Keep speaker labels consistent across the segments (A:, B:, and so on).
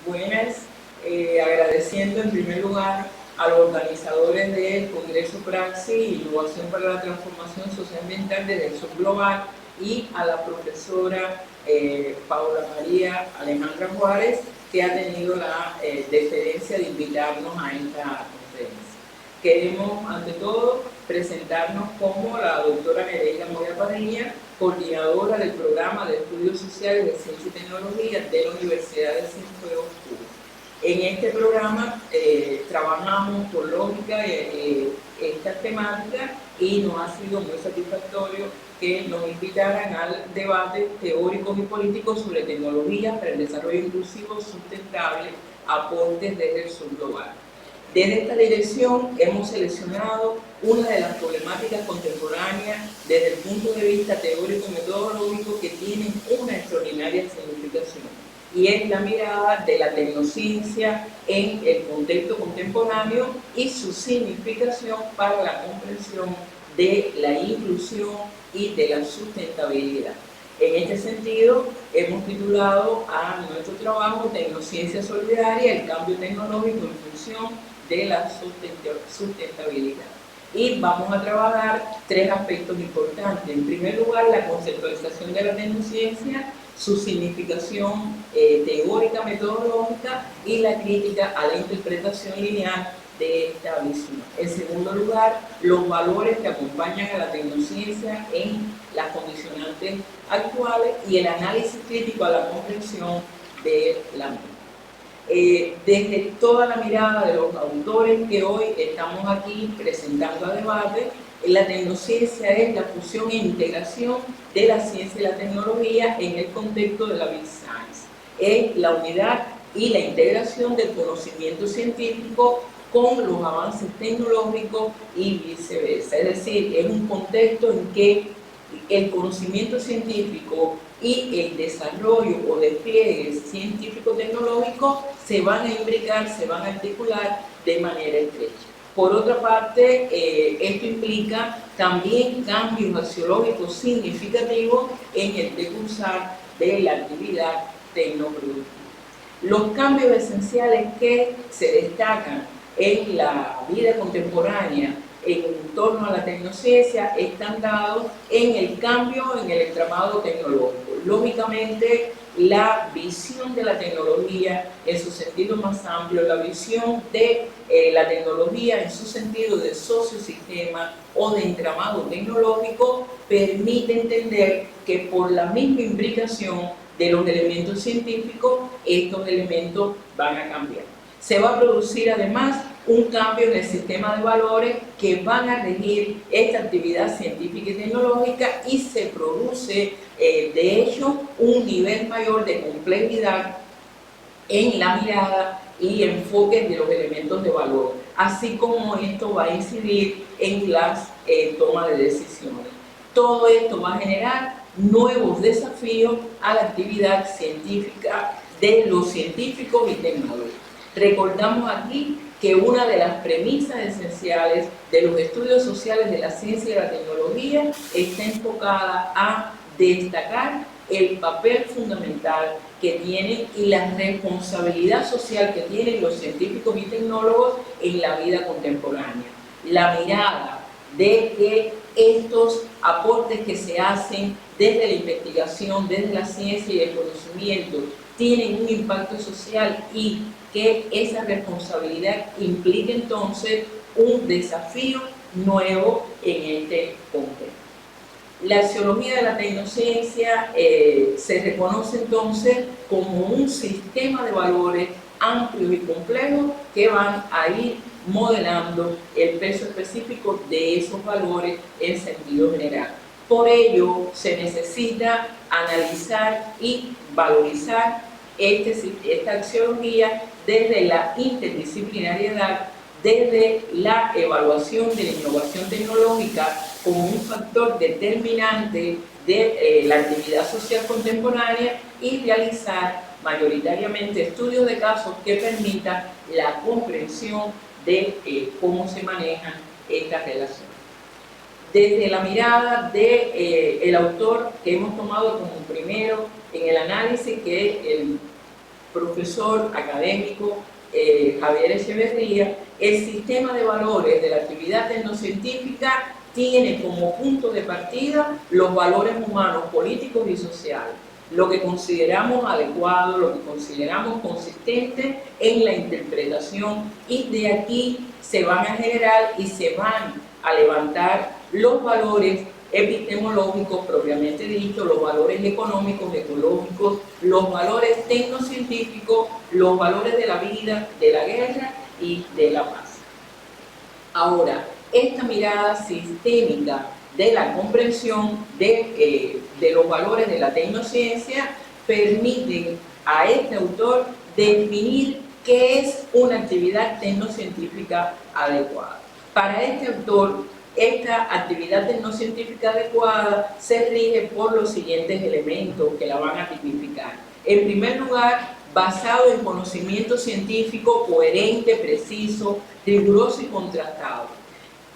A: Buenas, agradeciendo en primer lugar a los organizadores del Congreso Praxis Innovación para la Transformación Socioambiental desde el Sur Global y a la profesora Paula María Alejandra Juárez, que ha tenido la deferencia de invitarnos a esta conferencia. Queremos, ante todo, presentarnos como la doctora Nereida Moya Padilla, coordinadora del programa de estudios sociales de ciencia y tecnología de la Universidad de Cienfuegos, Cuba. En este programa trabajamos por lógica esta temática y nos ha sido muy satisfactorio que nos invitaran al debate teórico y político sobre tecnología para el desarrollo inclusivo sustentable, aportes desde el Sur Global. Desde esta dirección hemos seleccionado una de las problemáticas contemporáneas desde el punto de vista teórico-metodológico que tienen una extraordinaria significación, y es la mirada de la tecnociencia en el contexto contemporáneo y su significación para la comprensión de la inclusión y de la sustentabilidad. En este sentido, hemos titulado a nuestro trabajo Tecnociencia Solidaria, el cambio tecnológico en función de la sustentabilidad. Y vamos a trabajar tres aspectos importantes. En primer lugar, la conceptualización de la tecnociencia, su significación teórica, metodológica y la crítica a la interpretación lineal de esta visión. En segundo lugar, los valores que acompañan a la tecnociencia en las condicionantes actuales y el análisis crítico a la comprensión de la misma. Desde toda la mirada de los autores que hoy estamos aquí presentando a debate, la tecnociencia es la fusión e integración de la ciencia y la tecnología en el contexto de la Big Science. Es la unidad y la integración del conocimiento científico con los avances tecnológicos y viceversa. Es decir, es un contexto en que el conocimiento científico y el desarrollo o despliegue científico-tecnológico se van a imbricar, se van a articular de manera estrecha. Por otra parte, esto implica también cambios axiológicos significativos en el decursar de la actividad tecnoproductiva. Los cambios esenciales que se destacan en la vida contemporánea en torno a la tecnociencia están dados en el cambio en el entramado tecnológico. Lógicamente, la visión de la tecnología en su sentido más amplio, la visión de la tecnología en su sentido de sociosistema o de entramado tecnológico, permite entender que por la misma imbricación de los elementos científicos, estos elementos van a cambiar. Se va a producir además un cambio en el sistema de valores que van a regir esta actividad científica y tecnológica, y se produce de hecho un nivel mayor de complejidad en la mirada y enfoque de los elementos de valor, así como esto va a incidir en las tomas de decisiones. Todo esto va a generar nuevos desafíos a la actividad científica de los científicos y tecnólogos. Recordamos aquí que una de las premisas esenciales de los estudios sociales de la ciencia y la tecnología está enfocada a destacar el papel fundamental que tienen y la responsabilidad social que tienen los científicos y tecnólogos en la vida contemporánea. La mirada de que estos aportes que se hacen desde la investigación, desde la ciencia y el conocimiento, tienen un impacto social y que esa responsabilidad implica entonces un desafío nuevo en este contexto. La axiología de la tecnociencia se reconoce entonces como un sistema de valores amplios y complejos que van a ir modelando el peso específico de esos valores en sentido general. Por ello, se necesita analizar y valorizar esta axiología desde la interdisciplinariedad, desde la evaluación de la innovación tecnológica como un factor determinante de la actividad social contemporánea, y realizar mayoritariamente estudios de casos que permitan la comprensión de cómo se manejan estas relaciones. Desde la mirada del autor que hemos tomado como primero en el análisis, que es el profesor académico Javier Echeverría, el sistema de valores de la actividad tecnocientífica tiene como punto de partida los valores humanos, políticos y sociales, lo que consideramos adecuado, lo que consideramos consistente en la interpretación, y de aquí se van a generar y se van a levantar los valores epistemológicos propiamente dicho, los valores económicos, ecológicos, los valores tecnocientíficos, los valores de la vida, de la guerra y de la paz. Ahora, esta mirada sistémica de la comprensión de los valores de la tecnociencia permite a este autor definir qué es una actividad tecnocientífica adecuada. Para este autor, esta actividad tecnocientífica adecuada se rige por los siguientes elementos que la van a tipificar. En primer lugar, basado en conocimiento científico coherente, preciso, riguroso y contrastado.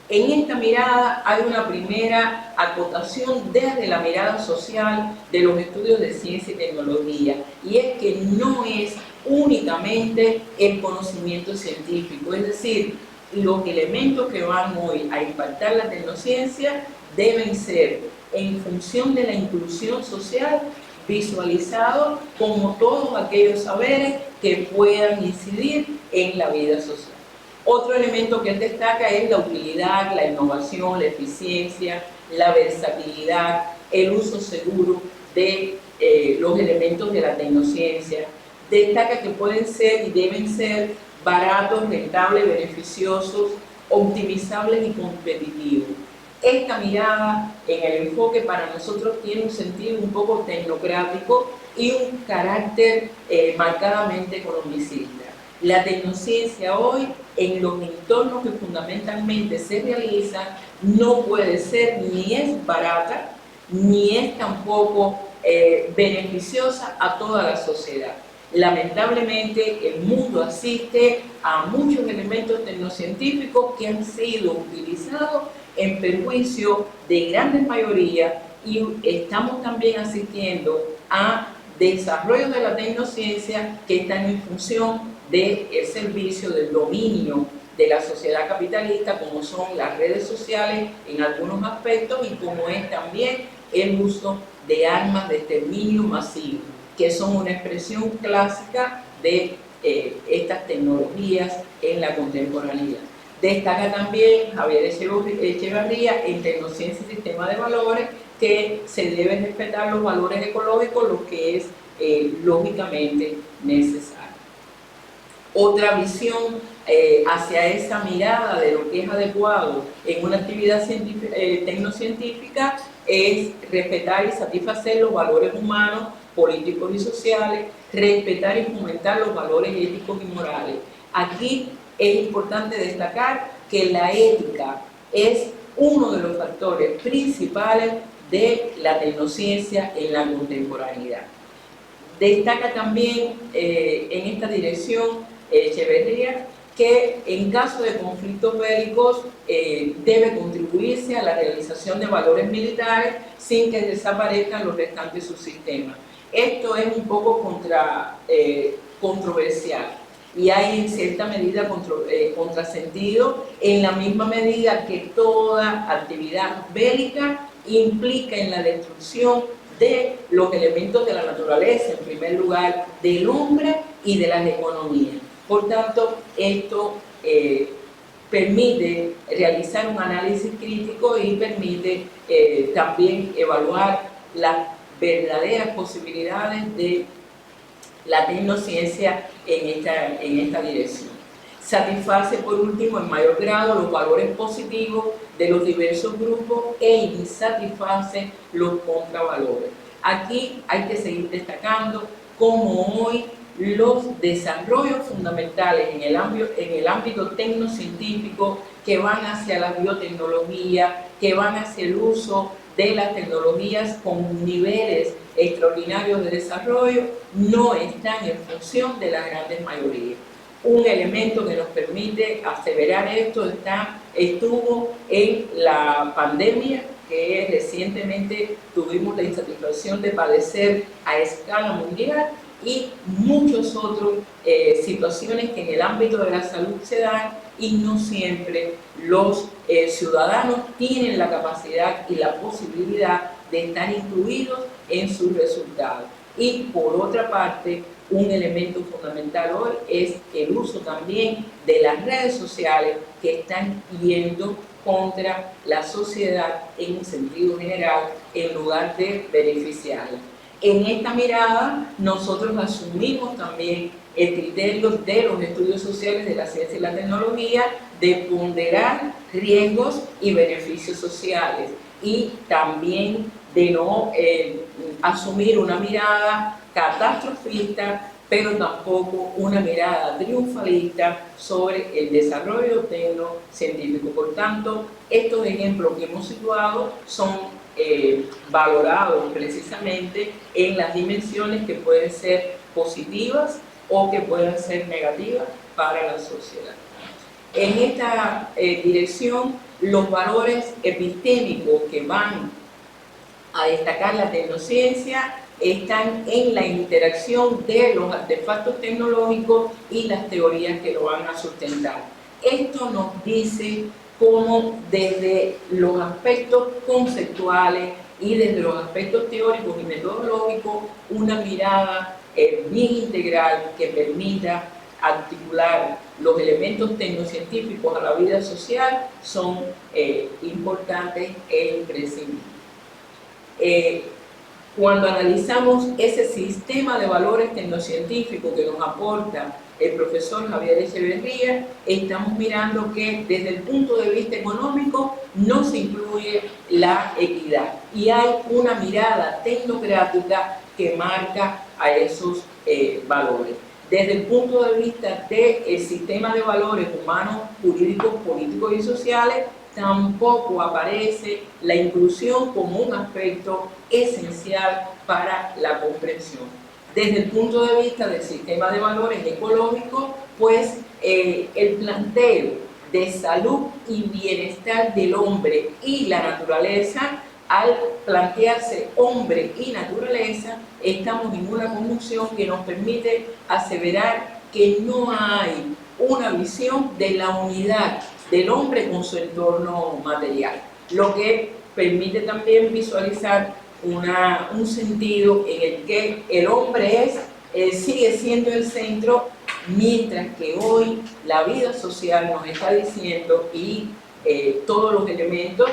A: En esta mirada hay una primera acotación desde la mirada social de los estudios de ciencia y tecnología, y es que no es únicamente el conocimiento científico, es decir, los elementos que van hoy a impactar la tecnociencia deben ser en función de la inclusión social, visualizados como todos aquellos saberes que puedan incidir en la vida social. Otro elemento que él destaca es la utilidad, la innovación, la eficiencia, la versatilidad, el uso seguro de los elementos de la tecnociencia. Destaca que pueden ser y deben ser baratos, rentables, beneficiosos, optimizables y competitivos. Esta mirada en el enfoque para nosotros tiene un sentido un poco tecnocrático y un carácter marcadamente economicista. La tecnociencia hoy, en los entornos que fundamentalmente se realizan, no puede ser ni es barata, ni es tampoco beneficiosa a toda la sociedad. Lamentablemente, el mundo asiste a muchos elementos tecnocientíficos que han sido utilizados en perjuicio de grandes mayorías, y estamos también asistiendo a desarrollos de la tecnociencia que están en función del servicio, del dominio de la sociedad capitalista, como son las redes sociales en algunos aspectos, y como es también el uso de armas de exterminio masivo, que son una expresión clásica de estas tecnologías en la contemporaneidad. Destaca también Javier Echeverría en Tecnociencia y Sistema de Valores que se deben respetar los valores ecológicos, lo que es lógicamente necesario. Otra visión hacia esa mirada de lo que es adecuado en una actividad tecnocientífica es respetar y satisfacer los valores humanos, políticos y sociales, respetar y fomentar los valores éticos y morales. Aquí es importante destacar que la ética es uno de los factores principales de la tecnociencia en la contemporaneidad. Destaca también en esta dirección Echeverría que en caso de conflictos bélicos debe contribuirse a la realización de valores militares sin que desaparezcan los restantes subsistemas. Esto es un poco controversial y hay en cierta medida contrasentido, en la misma medida que toda actividad bélica implica en la destrucción de los elementos de la naturaleza, en primer lugar del hombre y de las economías. Por tanto, esto permite realizar un análisis crítico y permite también evaluar las verdaderas posibilidades de la tecnociencia en esta dirección. Satisface, por último, en mayor grado los valores positivos de los diversos grupos e insatisface los contravalores. Aquí hay que seguir destacando cómo hoy los desarrollos fundamentales en el ámbito tecnocientífico que van hacia la biotecnología, que van hacia el uso de las tecnologías con niveles extraordinarios de desarrollo, no están en función de las grandes mayorías. Un elemento que nos permite aseverar esto estuvo en la pandemia, que recientemente tuvimos la insatisfacción de padecer a escala mundial, y muchas otras situaciones que en el ámbito de la salud se dan y no siempre los ciudadanos tienen la capacidad y la posibilidad de estar incluidos en sus resultados. Y por otra parte, un elemento fundamental hoy es el uso también de las redes sociales que están yendo contra la sociedad en un sentido general en lugar de beneficiarla. En esta mirada nosotros asumimos también el criterio de los estudios sociales de la ciencia y la tecnología de ponderar riesgos y beneficios sociales y también de no asumir una mirada catastrofista, pero tampoco una mirada triunfalista sobre el desarrollo tecnocientífico. Por tanto, estos ejemplos que hemos situado son valorados precisamente en las dimensiones que pueden ser positivas o que pueden ser negativas para la sociedad. En esta dirección, los valores epistémicos que van a destacar la tecnociencia están en la interacción de los artefactos tecnológicos y las teorías que lo van a sustentar. Esto nos dice cómo desde los aspectos conceptuales y desde los aspectos teóricos y metodológicos, una mirada bien integral que permita articular los elementos tecnocientíficos a la vida social son importantes e imprescindibles. Cuando analizamos ese sistema de valores tecnocientíficos que nos aporta el profesor Javier Echeverría, estamos mirando que desde el punto de vista económico no se incluye la equidad y hay una mirada tecnocrática que marca a esos valores. Desde el punto de vista del sistema de valores humanos, jurídicos, políticos y sociales, tampoco aparece la inclusión como un aspecto esencial para la comprensión. Desde el punto de vista del sistema de valores ecológicos, pues el planteo de salud y bienestar del hombre y la naturaleza, al plantearse hombre y naturaleza, estamos en una conjunción que nos permite aseverar que no hay una visión de la unidad del hombre con su entorno material, lo que permite también visualizar un sentido en el que el hombre sigue siendo el centro, mientras que hoy la vida social nos está diciendo y todos los elementos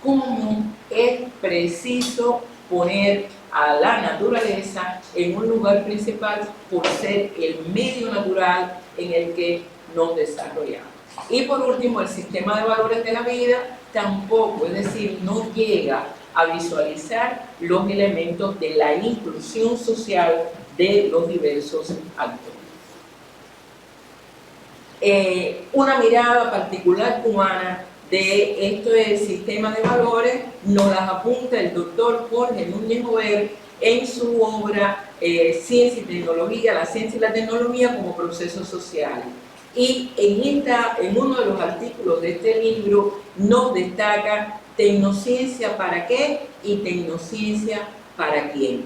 A: cómo es preciso poner a la naturaleza en un lugar principal por ser el medio natural en el que nos desarrollamos. Y por último, el sistema de valores de la vida tampoco, es decir, no llega a visualizar los elementos de la inclusión social de los diversos actores. Una mirada particular cubana de esto del sistema de valores nos las apunta el doctor Jorge Núñez Jover en su obra Ciencia y Tecnología, la ciencia y la tecnología como procesos sociales. Y en uno de los artículos de este libro nos destaca tecnociencia para qué y tecnociencia para quién.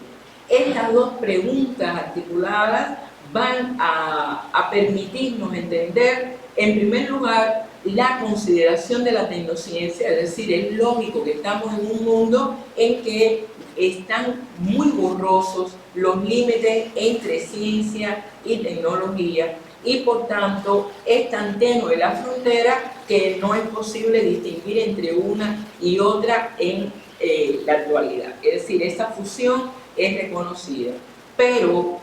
A: Estas dos preguntas articuladas van a permitirnos entender, en primer lugar, la consideración de la tecnociencia, es decir, es lógico que estamos en un mundo en que están muy borrosos los límites entre ciencia y tecnología y por tanto es tan tenue la frontera que no es posible distinguir entre una y otra en la actualidad. Es decir, esa fusión es reconocida, pero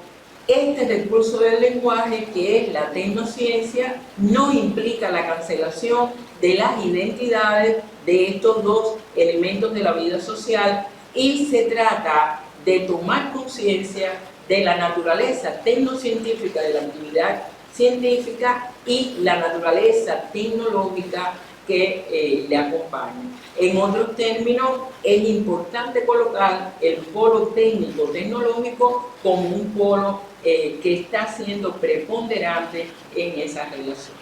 A: este recurso del lenguaje, que es la tecnociencia, no implica la cancelación de las identidades de estos dos elementos de la vida social y se trata de tomar conciencia de la naturaleza tecnocientífica de la actividad científica y la naturaleza tecnológica que le acompaña. En otros términos, es importante colocar el polo técnico-tecnológico como un polo que está siendo preponderante en esa relación.